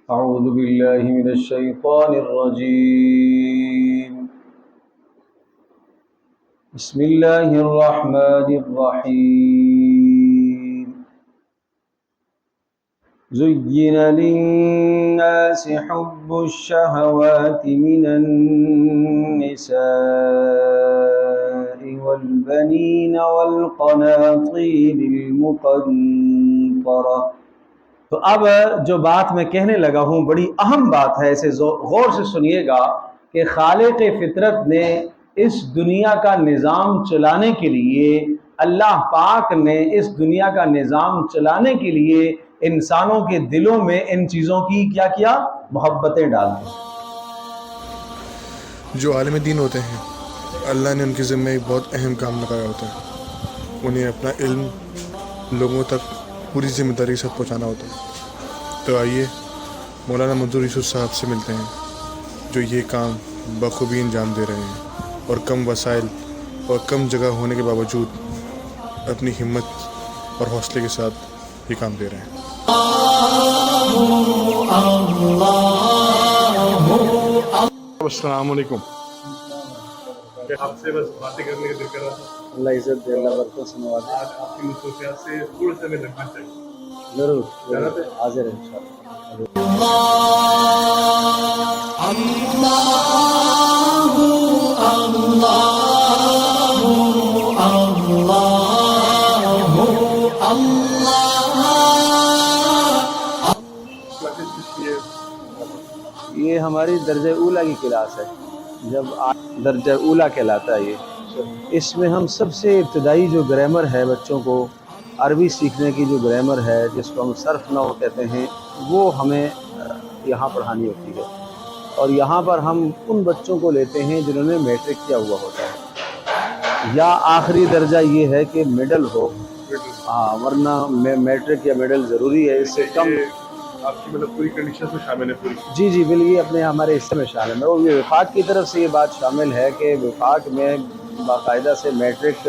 أعوذ بالله من الشيطان الرجيم. بسم الله الرحمن الرحيم. زين للناس حب الشهوات من النساء والبنين والقناطير المقنطرة. تو اب جو بات میں کہنے لگا ہوں بڑی اہم بات ہے، اسے غور سے سنیے گا کہ خالق فطرت نے اس دنیا کا نظام چلانے کے لیے، اللہ پاک نے اس دنیا کا نظام چلانے کے لیے انسانوں کے دلوں میں ان چیزوں کی کیا کیا؟ محبتیں ڈال دیں. جو عالم دین ہوتے ہیں اللہ نے ان کے ذمہ ایک بہت اہم کام لگایا ہوتا ہے، انہیں اپنا علم لوگوں تک پوری ذمہ داری سے پہنچانا ہوتا ہے. تو آئیے مولانا منظور یوسف صاحب سے ملتے ہیں جو یہ کام بخوبی انجام دے رہے ہیں اور کم وسائل اور کم جگہ ہونے کے باوجود اپنی ہمت اور حوصلے کے ساتھ یہ کام دے رہے ہیں. السلام علیکم. آپ سے بس باتیں کرنے کا دل کر رہا تھا. اللہ عزت دے، اللہ برکت سے نوازے. آج آپ کی مصروفیات سے تھوڑے سے میں لگنا چاہیے. ضرور حاضر ہیں انشاءاللہ. یہ ہماری درجہ اولا کی کلاس ہے. جب درجہ اولا کہلاتا ہے یہ. اس میں ہم سب سے ابتدائی جو گرامر ہے بچوں کو عربی سیکھنے کی جو گرامر ہے جس کو ہم صرف نحو کہتے ہیں وہ ہمیں یہاں پڑھانی ہوتی ہے. اور یہاں پر ہم ان بچوں کو لیتے ہیں جنہوں نے میٹرک کیا ہوا ہوتا ہے، یا آخری درجہ یہ ہے کہ مڈل ہو. ہاں، ورنہ میٹرک یا مڈل ضروری ہے. اس سے کم آپ کی مطلب پوری کنڈیشن میں شامل ہے پوری. جی بالکل، یہ اپنے ہمارے حصے میں شامل ہے. اور یہ وفاق کی طرف سے یہ بات شامل ہے کہ وفاق میں باقاعدہ سے میٹرک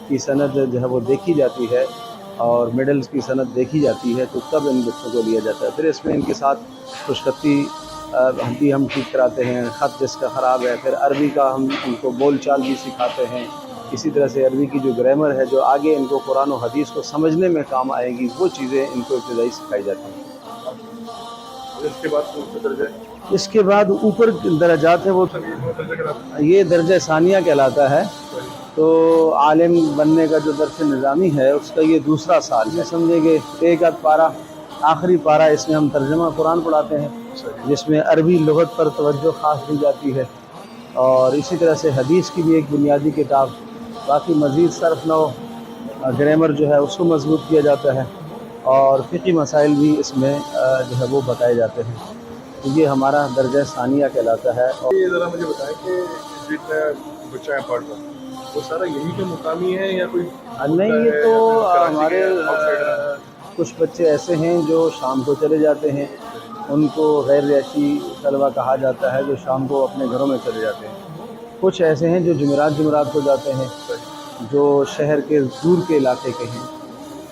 کی سند جو ہے وہ دیکھی جاتی ہے اور مڈلز کی سند دیکھی جاتی ہے، تو تب ان بچوں کو لیا جاتا ہے. پھر اس میں ان کے ساتھ خوش خطی بھی ہم ٹھیک کراتے ہیں، خط جس کا خراب ہے. پھر عربی کا ہم ان کو بول چال بھی سکھاتے ہیں. اسی طرح سے عربی کی جو گرامر ہے جو آگے ان کو قرآن و حدیث کو سمجھنے میں کام آئے گی، وہ چیزیں ان کو ابتدائی سکھائی جاتی ہیں. اس کے بعد کون سا درجہ ہے؟ اس کے بعد اوپر درجات ہیں، وہ یہ درجہ ثانیہ کہلاتا ہے. تو عالم بننے کا جو درس نظامی ہے اس کا یہ دوسرا سال ہے. سمجھیں کہ ایک آدھ پارہ، آخری پارہ اس میں ہم ترجمہ قرآن پڑھاتے ہیں جس میں عربی لغت پر توجہ خاص دی جاتی ہے، اور اسی طرح سے حدیث کی بھی ایک بنیادی کتاب. باقی مزید صرف نحو گرامر جو ہے اس کو مضبوط کیا جاتا ہے، اور فقہی مسائل بھی اس میں جو ہے وہ بتائے جاتے ہیں. تو یہ ہمارا درجہ ثانیہ کہلاتا ہے. اور یہ ذرا مجھے بتائیں کہ جتنا بچہ ہے پڑھ رہا وہ سارا یہی کا مقامی ہے یا کوئی نہیں، یہ تو ہمارے کچھ بچے ایسے ہیں جو شام کو چلے جاتے ہیں، ان کو غیر رہائشی طلبہ کہا جاتا ہے، جو شام کو اپنے گھروں میں چلے جاتے ہیں. کچھ ایسے ہیں جو جمعرات کو جاتے ہیں، جو شہر کے دور کے علاقے کے ہیں.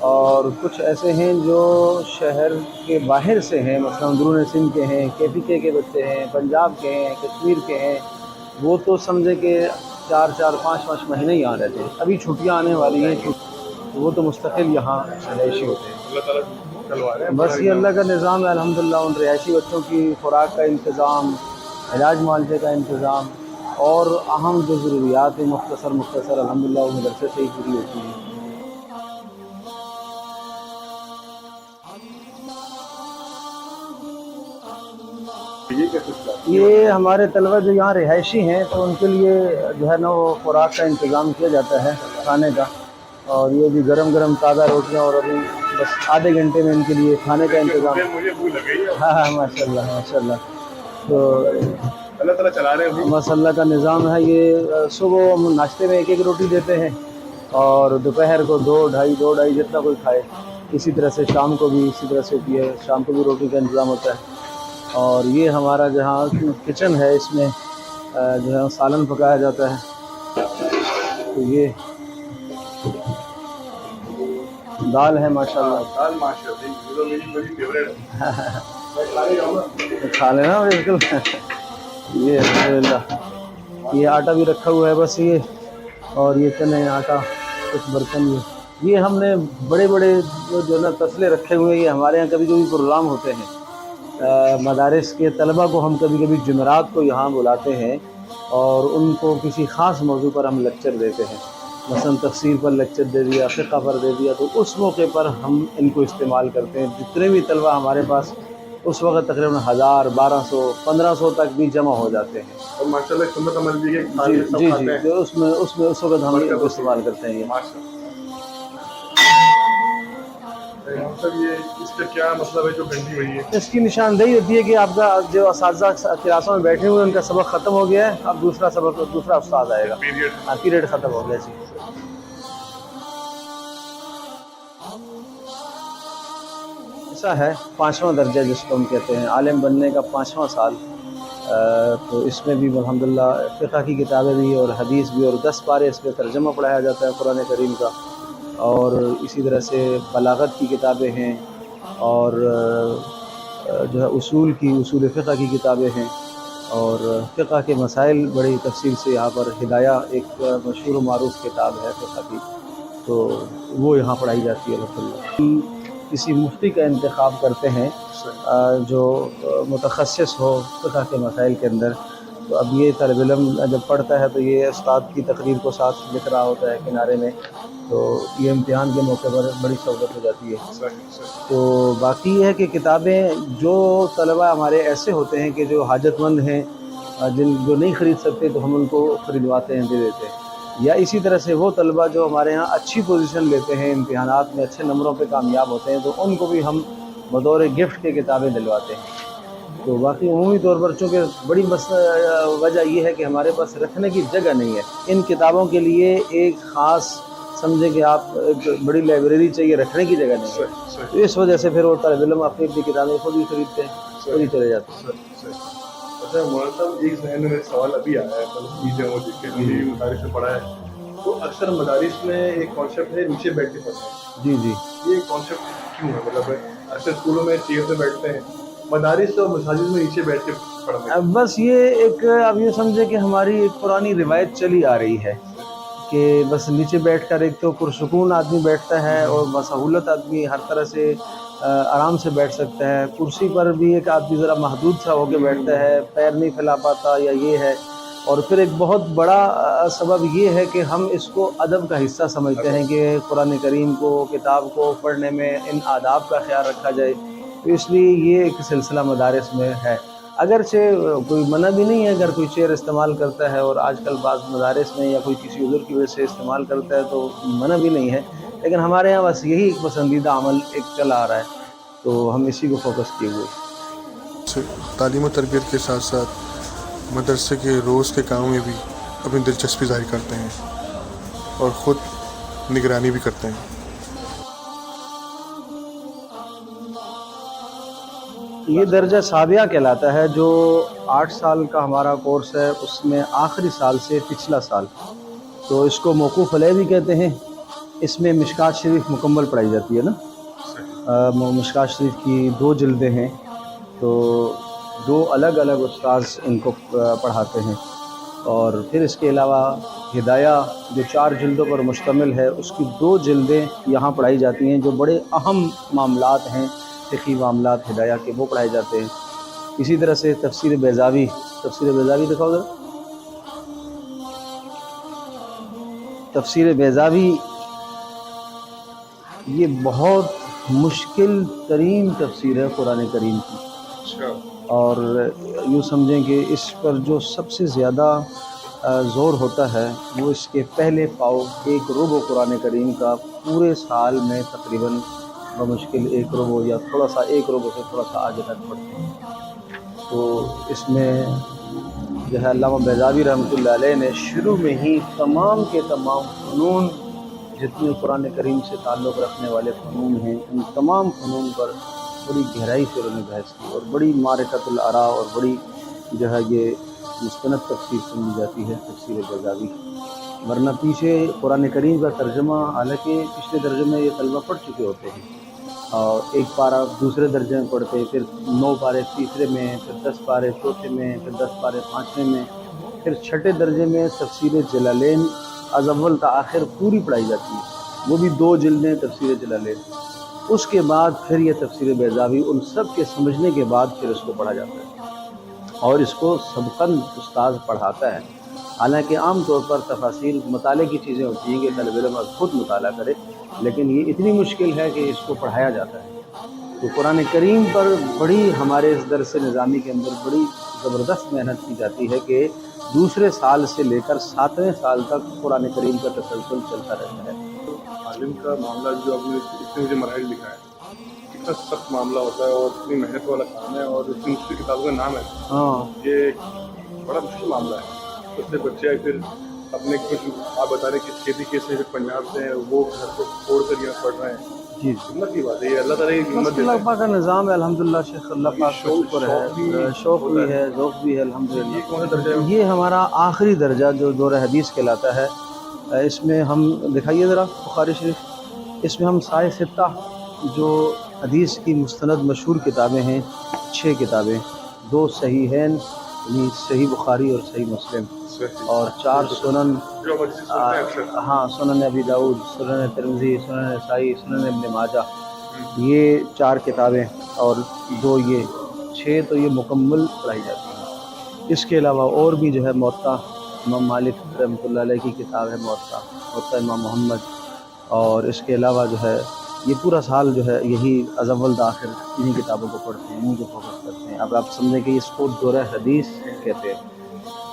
اور کچھ ایسے ہیں جو شہر کے باہر سے ہیں، مثلا اندرون سندھ کے ہیں، KPK کے بچے ہیں، پنجاب کے ہیں، کشمیر کے ہیں. وہ تو سمجھے کہ 4-5 مہینے یہاں رہتے ہیں. ابھی چھٹیاں آنے والی ہیں، وہ تو مستقل یہاں رہائشی ہوتے ہیں. اللہ تعالیٰ چلوا رہے ہیں. بس یہ اللہ کا نظام ہے الحمدللہ. ان رہائشی بچوں کی خوراک کا انتظام، علاج معالجے کا انتظام، اور اہم جو ضروریات ہیں مختصر الحمدللہ وہ مدرسے سے ہی پوری ہوتی ہیں. یہ ہمارے طلبہ جو یہاں رہائشی ہیں تو ان کے لیے جو ہے نا وہ خوراک کا انتظام کیا جاتا ہے کھانے کا. اور یہ بھی گرم تازہ روٹیاں، اور ابھی بس آدھے گھنٹے میں ان کے لیے کھانے کا انتظام. ہاں ماشاء اللہ. تو اللہ تعالیٰ چلا رہے ہیں. بس اللہ کا نظام ہے. یہ صبح ہم ناشتے میں ایک روٹی دیتے ہیں، اور دوپہر کو 2-2.5 جتنا کوئی کھائے. اسی طرح سے شام کو بھی اسی طرح سے شام کو بھی روٹی کا انتظام ہوتا ہے. اور یہ ہمارا جہاں کچن ہے اس میں جو ہے سالن پکایا جاتا ہے. تو دال ہے ماشاءاللہ. دال ماشاءاللہ یہ تو میری بڑی فیوریٹ ہے. میں کھانے جاؤں گا. کھا لینا بالکل. یہ الحمدللہ یہ آٹا بھی رکھا ہوا ہے بس یہ, اور یہ چنے آٹا کچھ برتن یہ ہم نے بڑے بڑے جو نا تسلے رکھے ہوئے ہیں. یہ ہمارے یہاں کبھی کبھی پروگرام ہوتے ہیں مدارس کے طلبہ کو ہم کبھی کبھی جمعرات کو یہاں بلاتے ہیں اور ان کو کسی خاص موضوع پر ہم لیکچر دیتے ہیں. مثلا تفسیر پر لیکچر دے دیا, فقہ پر دے دیا, تو اس موقع پر ہم ان کو استعمال کرتے ہیں. جتنے بھی طلبہ ہمارے پاس اس وقت تقریباً 1000, 1200, 1500 تک بھی جمع ہو جاتے ہیں. اور ماشاءاللہ سنت عمل بھی ہے کہ جی سب جی کھاتے جی, ہیں. جو اس وقت ہم ان کو استعمال کرتے ہیں. یہ ماشاءاللہ. مطلب یہ اس کا کیا مطلب ہے جو گھنٹی ہوئی ہے؟ اس کی نشاندہی ہوتی ہے کہ آپ کا جو اساتذہ کلاسوں میں بیٹھے ہوئے ان کا سبق ختم ہو گیا ہے, اب دوسرا استاد آئے گا. پیریڈ ختم ہو گیا. جی ایسا ہے 5واں درجہ جس کو ہم کہتے ہیں, عالم بننے کا 5واں سال. تو اس میں بھی الحمدللہ فقہ کی کتابیں بھی اور حدیث بھی, اور 10 پارے اس پہ ترجمہ پڑھایا جاتا ہے قرآن کریم کا, اور اسی طرح سے بلاغت کی کتابیں ہیں, اور جو ہے اصول فقہ کی کتابیں ہیں, اور فقہ کے مسائل بڑی تفصیل سے یہاں پر. ہدایہ ایک مشہور و معروف کتاب ہے فقہ کی, تو وہ یہاں پڑھائی جاتی ہے الحمدللہ. کسی مفتی کا انتخاب کرتے ہیں جو متخصص ہو فقہ کے مسائل کے اندر. تو اب یہ طالب علم جب پڑھتا ہے تو یہ استاد کی تقریر کو ساتھ لکھ رہا ہوتا ہے کنارے میں, تو یہ امتحان کے موقع پر بڑی سہولت ہو جاتی ہے. تو باقی یہ ہے کہ کتابیں جو طلبہ ہمارے ایسے ہوتے ہیں کہ جو حاجت مند ہیں, جو نہیں خرید سکتے, تو ہم ان کو خریدواتے ہیں, دے دیتے ہیں. یا اسی طرح سے وہ طلبہ جو ہمارے یہاں اچھی پوزیشن لیتے ہیں, امتحانات میں اچھے نمبروں پہ کامیاب ہوتے ہیں, تو ان کو بھی ہم بطور گفٹ کے کتابیں دلواتے ہیں. تو باقی عمومی طور پر چونکہ بڑی وجہ یہ ہے کہ ہمارے پاس رکھنے کی جگہ نہیں ہے. ان کتابوں کے لیے ایک خاص سمجھیں کہ آپ ایک بڑی لائبریری چاہیے, رکھنے کی جگہ نہیں ہے. تو اس وجہ سے پھر وہ طالب علم اپنی کتابیں خود ہی خریدتے ہیں, خود ہی چلے جاتے ہیں. اچھا مولانا صاحب, ایک ذہن میں سوال ابھی آیا ہے, مطلب مدارس میں پڑھا ہے, تو اکثر مدارس میں ایک کانسیپٹ ہے نیچے بیٹھ کے پڑھنا ہے. جی جی, یہ کانسیپٹ کیوں ہے؟ مطلب اکثر اسکولوں میں چیئر پہ بیٹھتے ہیں, مدارس اور مساجد میں نیچے بیٹھ کے پڑھنا ہے. بس یہ ایک آپ یہ سمجھے کہ ہماری ایک پرانی روایت چلی آ رہی ہے کہ بس نیچے بیٹھ کر ایک تو پرسکون آدمی بیٹھتا ہے, اور بسہولت آدمی ہر طرح سے آرام سے بیٹھ سکتا ہے. کرسی پر بھی ایک آدمی ذرا محدود سا ہو کے بیٹھتا ہے, پیر نہیں پھیلا پاتا, یا یہ ہے. اور پھر ایک بہت بڑا سبب یہ ہے کہ ہم اس کو ادب کا حصہ سمجھتے ہیں کہ قرآن کریم کو, کتاب کو پڑھنے میں ان آداب کا خیال رکھا جائے. تو اس لیے یہ ایک سلسلہ مدارس میں ہے. اگرچہ کوئی منع بھی نہیں ہے اگر کوئی چیئر استعمال کرتا ہے, اور آج کل بعض مدارس میں یا کوئی کسی عذر کی وجہ سے استعمال کرتا ہے تو منع بھی نہیں ہے, لیکن ہمارے یہاں بس یہی ایک پسندیدہ عمل ایک چلا آ رہا ہے, تو ہم اسی کو فوکس کیے ہوئے. تعلیم و تربیت کے ساتھ ساتھ مدرسے کے روز کے کاموں میں بھی اپنی دلچسپی ظاہر کرتے ہیں اور خود نگرانی بھی کرتے ہیں. یہ درجہ ثانویہ کہلاتا ہے, جو 8 سال کا ہمارا کورس ہے, اس میں آخری سال سے پچھلا سال, تو اس کو موقوف علیہ بھی کہتے ہیں. اس میں مشکات شریف مکمل پڑھائی جاتی ہے نا. مشکات شریف کی 2 جلدیں ہیں, تو 2 الگ الگ استاذ ان کو پڑھاتے ہیں. اور پھر اس کے علاوہ ہدایہ جو 4 جلدوں پر مشتمل ہے, اس کی 2 جلدیں یہاں پڑھائی جاتی ہیں, جو بڑے اہم معاملات ہیں, فقہی معاملات ہدایہ کے, وہ پڑھائے جاتے ہیں. اسی طرح سے تفسیر بیضاوی دکھاؤ ذرا. تفسیر بیضاوی یہ بہت مشکل ترین تفسیر ہے قرآن کریم کی, اور یوں سمجھیں کہ اس پر جو سب سے زیادہ زور ہوتا ہے وہ اس کے پہلے پاؤ 1 ربع قرآن کریم کا پورے سال میں تقریباً بمشکل 1 ربع یا تھوڑا سا 1 ربع سے تھوڑا سا آگے تک پڑھتے ہیں. تو اس میں جو ہے علامہ بیضاوی رحمۃ اللہ علیہ نے شروع میں ہی تمام کے تمام فنون, جتنے قرآن کریم سے تعلق رکھنے والے فنون ہیں, ان تمام فنون پر بڑی گہرائی سے انہوں نے بحث کی, اور بڑی معرکۃ الآراء اور بڑی جو ہے یہ مستند تفسیر سمجھی جاتی ہے تفسیر بیضاوی. ورنہ پیچھے قرآن کریم کا ترجمہ حالانکہ پچھلے درجے میں یہ طلبہ پڑھ چکے ہوتے ہیں، اور ایک پارہ دوسرے درجے میں پڑھتے، پھر 9 پارے تیسرے میں، پھر 10 پارے چوتھے میں، پھر 10 پارے پانچویں میں، پھر چھٹے درجے میں تفسیر جلالین از اول تا آخر پوری پڑھائی جاتی ہے، وہ بھی 2 جلدیں تفسیر جلالین۔ اس کے بعد پھر یہ تفسیر بیضاوی، ان سب کے سمجھنے کے بعد پھر اس کو پڑھا جاتا ہے، اور اس کو سبقاً استاذ پڑھاتا ہے۔ حالانکہ عام طور پر تفاسیر مطالعے کی چیزیں ہوتی ہیں کہ طالب علم خود مطالعہ کرے، لیکن یہ اتنی مشکل ہے کہ اس کو پڑھایا جاتا ہے۔ تو قرآن کریم پر بڑی ہمارے اس درس نظامی کے اندر بڑی زبردست محنت کی جاتی ہے کہ دوسرے سال سے لے کر 7ویں سال تک قرآن کریم کا تسلسل چلتا رہتا ہے۔ عالم کا معاملہ جو آپ نے اتنے مجھے مراحل لکھا ہے، کتنا سخت معاملہ ہوتا ہے اور اتنی محنت والا کام ہے، اور اتنی مشکل کتابوں کا نام ہے، ہاں یہ بڑا مشکل معاملہ ہے۔ اس سے بچے پھر اپنے کچھ آپ بتا رہے کہ کھیتی کیسے پنجاب سے ہیں، وہ گھر کو چھوڑ کر یہاں پڑھ رہے ہیں، جی، ہمت کی بات ہے، یہ اللہ تعالیٰ کی ہمت اللہ دیتا ہے۔ پاک کا نظام ہے الحمدللہ شیخ، اللہ پاک کا شکر ہے، شوق بھی ہے، ذوق بھی ہے یہ الحمدللہ۔ کون سا درجہ ہے؟ یہ ہمارا آخری درجہ جو دور حدیث کہلاتا ہے، اس میں ہم دکھائیے ذرا بخاری شریف، اس میں ہم سائے ستہ جو حدیث کی مستند مشہور کتابیں ہیں، 6 کتابیں، 2 صحیحین یعنی صحیح بخاری اور صحیح مسلم، اور 4 سنن، جو ہم جسے سنتے ہیں اکثر، ہاں سنن ابی داؤد، سنن ترمذی، سنن نسائی، سنن ابن ماجہ، یہ 4 کتابیں، اور 2 یہ 6 تو یہ مکمل پڑھائی جاتی ہیں۔ اس کے علاوہ اور بھی جو ہے موطا، امام مالک رحمۃ اللہ علیہ کی کتاب ہے موطا امام محمد، اور اس کے علاوہ جو ہے یہ پورا سال جو ہے یہی از اول تا آخر انہی کتابوں کو پڑھتے ہیں، انہی کو فوکس کرتے ہیں۔ اب آپ سمجھیں کہ اس کو دورہ حدیث کہتے ہیں،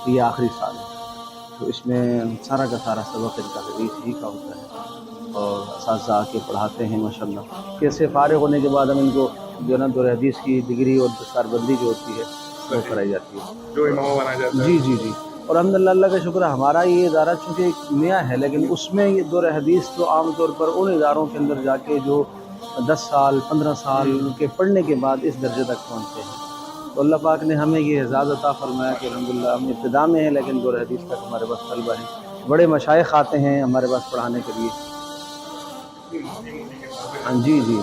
یہ آخری سال ہے، تو اس میں سارا کا سارا سبق ان کا حدیث ہی کا ہوتا ہے، اور اساتذہ آ کے پڑھاتے ہیں ماشاءاللہ۔ کیسے فارغ ہونے کے بعد ہم ان کو جو ہے نا دور حدیث کی ڈگری اور دستار بندی جو ہوتی ہے وہ کرائی جاتی ہے۔ جو امامہ بنایا جاتا ہے۔ جی جی جی، اور الحمدللہ اللہ کا شکر ہے، ہمارا یہ ادارہ چونکہ ایک نیا ہے، لیکن اس میں یہ دور حدیث تو عام طور پر ان اداروں کے اندر جا کے جو 10 سال 15 سال کے پڑھنے کے بعد اس درجے تک پہنچتے ہیں، تو اللہ پاک نے ہمیں یہ اعزاز عطا فرمایا کہ الحمدللہ ہم ابتدا میں ہیں، لیکن دور حدیث تک ہمارے پاس طلبہ ہیں، بڑے مشائخ آتے ہیں ہمارے پاس پڑھانے کے لیے۔ ہاں جی جی۔